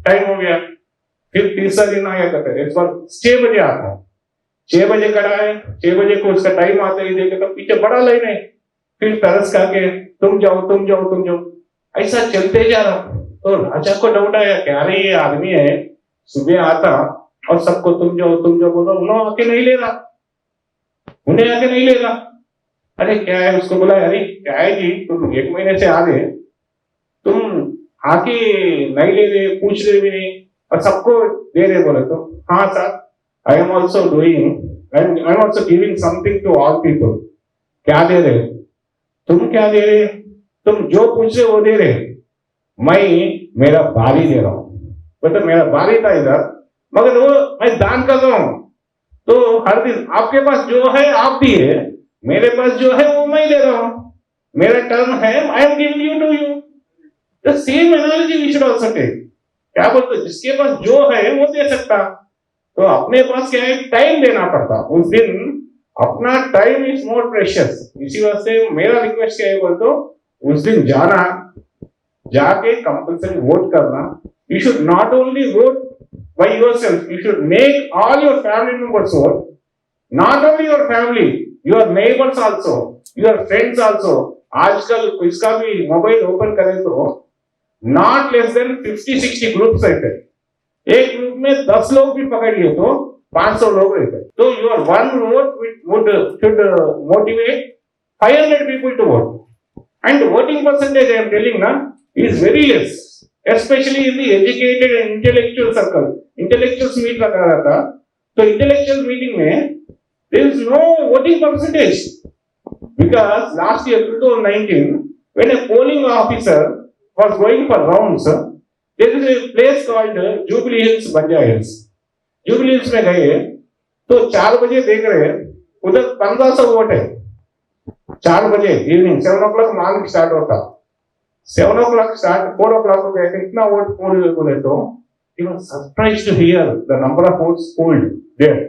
Time हो गया, फिर तीसरा दिन आया कहते हैं इस बार 6 बजे आता है, 6 बजे खड़ा है, 6 बजे को उसका टाइम आते ही देखे तो पीछे बड़ा लाइन है, फिर तरस खा के तुम जाओ तुम जाओ तुम जाओ, ऐसा चलते जा रहा। तो राजा को डाउट आया क्या रे ये आदमी है सुबह आता और सबको तुम जाओ बोलो, उन्होंने आके नहीं ले रहा, उन्हें आके नहीं ले रहा। अरे क्या है, उसको बोला अरे क्या है जी तुम 1 महीने से आ रहे, तुम आके नहीं ले रहे, पूछ रहे भी नहीं और सबको दे रहे बोले तो हाँ sir I am also doing I am also giving something to all people. क्या दे रहे तुम, क्या दे रहे, तुम जो पूछ रहे वो दे रहे, मैं मेरा बारी दे रहा हूँ, मतलब मेरा बारी था इधर मगर वो मैं दान कर रहा हूँ, तो हर दिन आपके पास जो है आप दिए, मेरे पास जो है वो मैं दे रहा हूँ, मेरा टर्न है I am giving you to you. The same analogy we should also take. क्या बोलते जिसके पास जो है वो दे सकता, तो अपने पास क्या है टाइम देना पड़ता, उस दिन अपना टाइम इज मोर प्रेशियस। इसी वजह से मेरा रिक्वेस्ट क्या है बोल तो उस दिन जाना, जाके कंपल्सरी वोट करना। You should not only vote by yourself, you should make all your family members vote, not only your family, your neighbors also, your friends also। आजकल इसका भी मोबाइल ओपन करें तो नॉट लेस देन 50-60 ग्रुप्स रहते हैं, एक group में 10 लोग भी पकड़ लिए तो 500 लोग रहते हैं, तो your one vote should motivate 500 people to vote, and voting percentage I am telling na is very less, especially in the educated and intellectual circle। intellectuals meet लगा रहा था, तो intellectual meeting में there is no voting percentage because last year 2019 when a polling officer was going for rounds, there is a place called Jubilee Hills, Banjara Hills। Jubilee Hills में गए तो 4 बजे देख रहे उधर 1500 वोट है, 4 बजे इवनिंग 7 o'clock मॉर्निंग स्टार्ट होता, 7 o'clock स्टार्ट 4 o'clock हो गया, इतना वोट पोल बोले तो he was surprised to hear the number of votes polled there।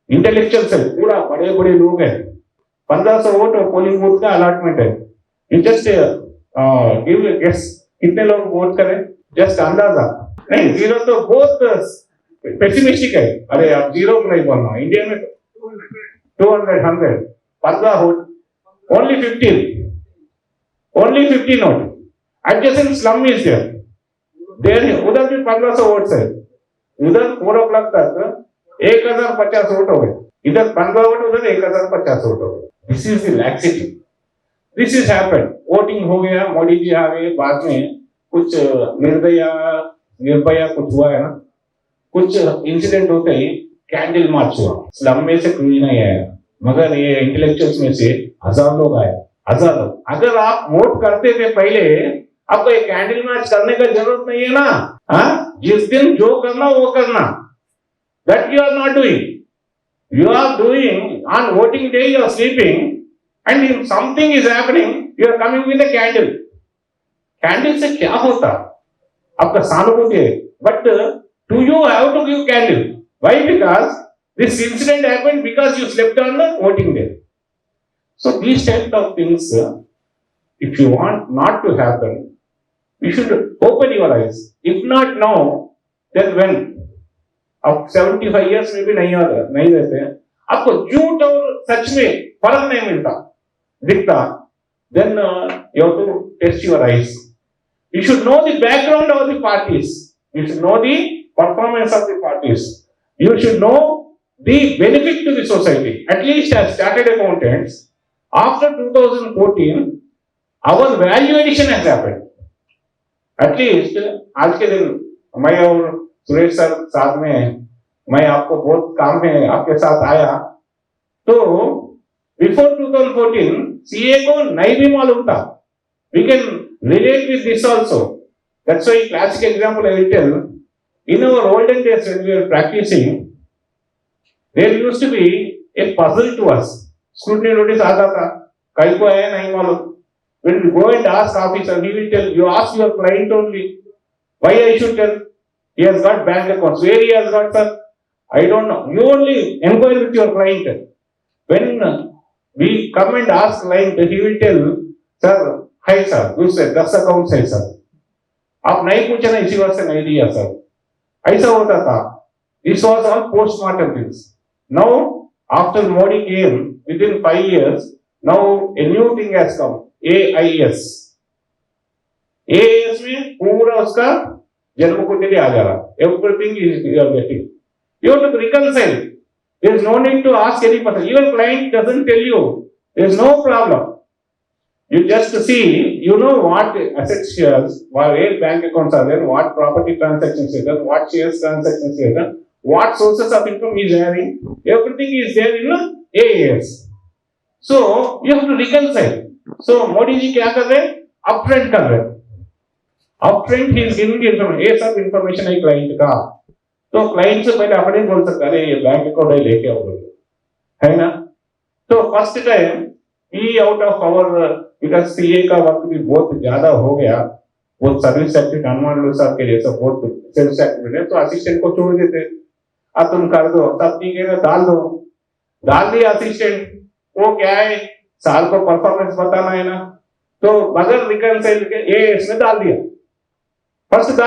Intellectual से पूरा बड़े बड़े लोग हैं, 1500 वोट पोलिंग बूथ का अलॉटमेंट है। यू जस्ट गिव गेस कितने लोग वोट करें, जस्ट अंदाजा नहीं, जीरो तो बहुत पेसिमिस्टिक है। अरे आप जीरो नहीं बोलना, इंडिया में 200 100 15 vote only 15 vote. adjacent slum is there, उधर भी 1500 वोट है, उधर 4 o'clock तक 1050 वोट हो गए, इधर 15 वोट, उधर 1050 वोट हो गए। This is the laxity, this is happened. Voting हो गया, मोदी जी आ गए, बाद में कुछ निर्भया कुछ हुआ है ना, कुछ इंसिडेंट होते ही कैंडल मार्च हुआ, स्लम में से कोई नहीं आया, मगर ये इंटेलेक्चुअल्स में से 1000 लोग आए, 1000 लोग। अगर आप वोट करते थे पहले, आपको एक कैंडल मार्च करने का जरूरत नहीं है ना। हाँ, जिस दिन जो करना वो करना, that you are not doing. You are doing on voting day, you are sleeping, and if something is happening you are coming with a candle. Candle से क्या होता, आपका सहानुभूति है, but do you have to give candle? Why? Because this incident happened because you slept on the voting day. So these type of things if you want not to happen, you should open your eyes, if not now then when। अब 75 years में भी नहीं रहते हैं, आपको झूठ और सच में फर्क नहीं मिलता दिखता, then you have to test your eyes। You should know the background of the parties, you should know the performance of the parties, you should know the benefit to the society। At least as chartered accountants after 2014 our value addition has happened। At least आज के दिन मैं और Suresh sir साथ में, मैं आपको बहुत काम में आपके साथ आया, तो बिफोर 2014 सीए को नहीं भी मालूम था। We can relate with this also। That's why classic example I will tell। In our olden days when we were practicing, there used to be a puzzle to us। Scrutiny notice आता था, कहीं को आया नहीं मालूम। When you go and ask officer, he will tell you ask your client only। Why I should tell? He has got bank accounts. Where he has got, sir? I don't know. You only inquire with your client। When we come and ask client, he will tell, sir, hi sir, good sir, 10 accounts है sir। आप नहीं पूछे ना, इसी वजह से नहीं दिया सर। ऐसा होता था. This was all post-mortem things. Now, after Modi came, within 5 years, now a new thing has come, AIS. AIS में पूरा उसका जन्म को दिले आ जा रहा. Everything is you are getting. You have to reconcile. There is no need to ask any person. Your client doesn't tell you. There is no problem. You just see, you know what asset shares, where bank accounts are there, what property transactions are there, what shares transactions are there, what sources of income is having. Everything is there in AAS. So you have to reconcile. So Modi ji क्या कर रहे हैं? Upfront कर रहे हैं. Upfront he is giving information. ये सब information है client का. तो client से पहले अपने बोल सकता है ये बैंक अकाउंट है लेके आओ, है ना? तो first time he out of our because CA का वक्त भी बहुत ज्यादा हो गया, वो सर्विस एक्टिविटी हनुमान लोग साहब के जैसा बहुत सर्विस एक्टिविटी है, तो असिस्टेंट को छोड़ देते. अब तुम कर दो, तब ठीक है ना, डाल दिया असिस्टेंट. वो क्या है, साल को परफॉर्मेंस बताना है ना, तो बगैर रिकंसाइल के एएस में डाल दिया. फर्स्ट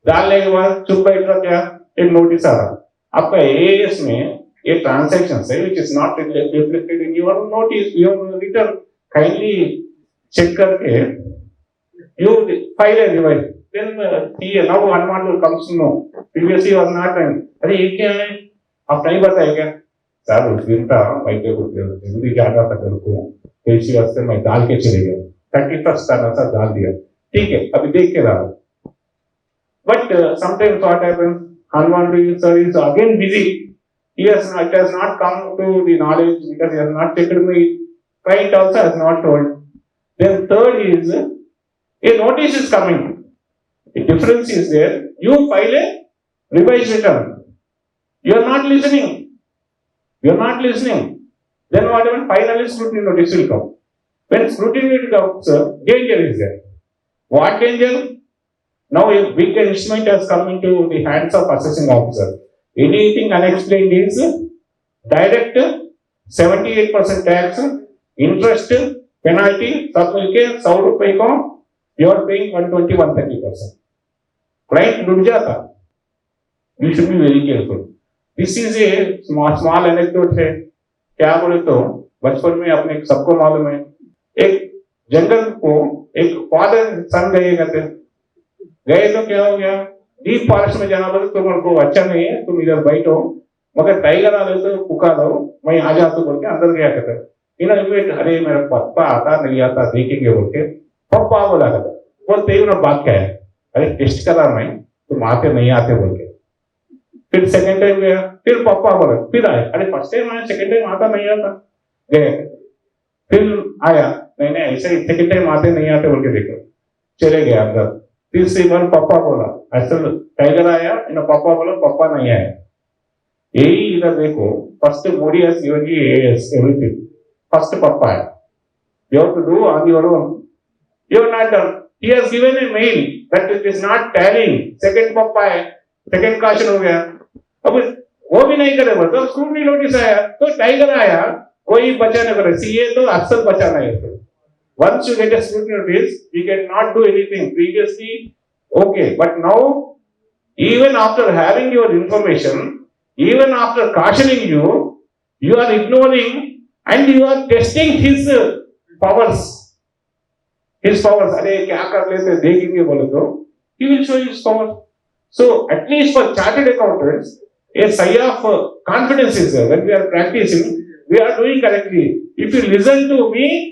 डालने के बाद चुप बैठ रहा, क्या एक नोटिस आ रहा आपका एएस में ये ट्रांजैक्शन है which is not reflected in your notice, your return. Kindly check करके you file a revise. Then now Hanuman will comes to know. Previously was not done. अरे ये क्या है, आप नहीं बताए क्या? सर उस दिन था मैं तो जल्दी जा रहा था घर को, तो इसी वास्ते मैं डाल के चले गया. 31st था सर, डाल दिया, ठीक है, अभी देख के रहा. But sometimes what happens, Hanuman sir is again busy. It has not come to the knowledge because he has not checked me. Client also has not told. Then third is a notice is coming. The difference is there. You file a revised return. You are not listening. Then what happens? Finally scrutiny notice will come. When scrutiny will come, sir, danger is there. What danger? Now a big instrument has come into the hands of assessing officer. Anything unexplained is direct 78% tax, interest, penalty, सब मिलके 100 रुपए को you are paying 120-130%. Client डूब जाता. You should be very careful. This is a small anecdote है. क्या बोले तो बचपन में अपने सबको मालूम है, एक जंगल को एक फादर सन गए तो क्या हो गया, डीप फॉरेस्ट में जाना बोले तुमको अच्छा नहीं है, तुम इधर बैठो, मगर टाइगर आ रहे तो पुकार दो, मैं आ जाता बोल के अंदर गया कहते. अरे मेरा पप्पा आता नहीं आता देखेंगे बोल के पप्पा बोला कहता. बोलते ही बात क्या है, अरे टेस्ट करा मैं, तुम आते नहीं आते बोल के. फिर सेकेंड टाइम गया, फिर पप्पा बोला, फिर आए, अरे फर्स्ट टाइम आया, सेकेंड टाइम आता नहीं आता, गए, फिर आया, नहीं ऐसे सेकेंड टाइम आते नहीं आते बोल के देखो, चले गए अंदर. तीसरी बार पापा बोला, असल टाइगर आया, पापा बोला पप्पा नहीं आया. यही इधर देखो, first Modi has given you AS everything. First पप्पा आया. You have to do on your own. You have not done. He has given a mail that it is not tallying. Second पप्पा है, second caution हो गया. अब वो भी नहीं करे तो स्क्रूटनी नोटिस आया, तो टाइगर आया, कोई बचा नहीं करे. सीए तो अक्सर बचा नहीं है. Once you get a scrutiny notice, you cannot do anything. Previously, okay, but now, even after having your information, even after cautioning you, you are ignoring and you are testing his powers. His powers. अरे क्या कर लेते देखेंगे बोले तो, he will show his power. So at least for chartered accountants, a sigh of confidence is there. When we are practicing, we are doing correctly. If you listen to me,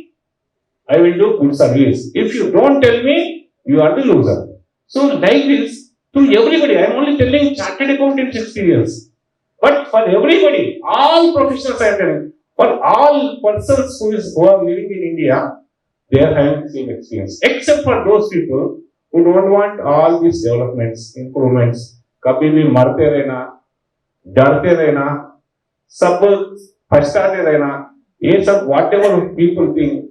I will do good service. If you don't tell me, you are the loser. So like this, to everybody, I am only telling chartered accountants experience. But for everybody, all professionals I am telling, for all persons who are living in India, they are having the same experience. Except for those people who don't want all these developments, improvements, कभी भी मरते रहना, डरते रहना, सब पछताते रहना, ये सब whatever people think,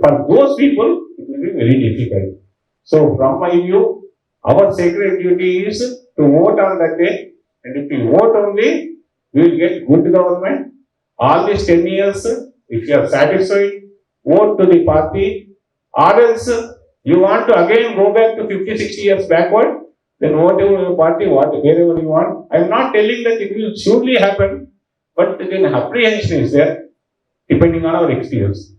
for those people, it will be very difficult. So, from my view, our sacred duty is to vote on that day, and if we vote only, we will get good government. All these 10 years, if you are satisfied, vote to the party, or else you want to again go back to 50-60 years backward, then whatever your party, wherever you want. I am not telling that it will surely happen, but then apprehension is there, depending on our experience.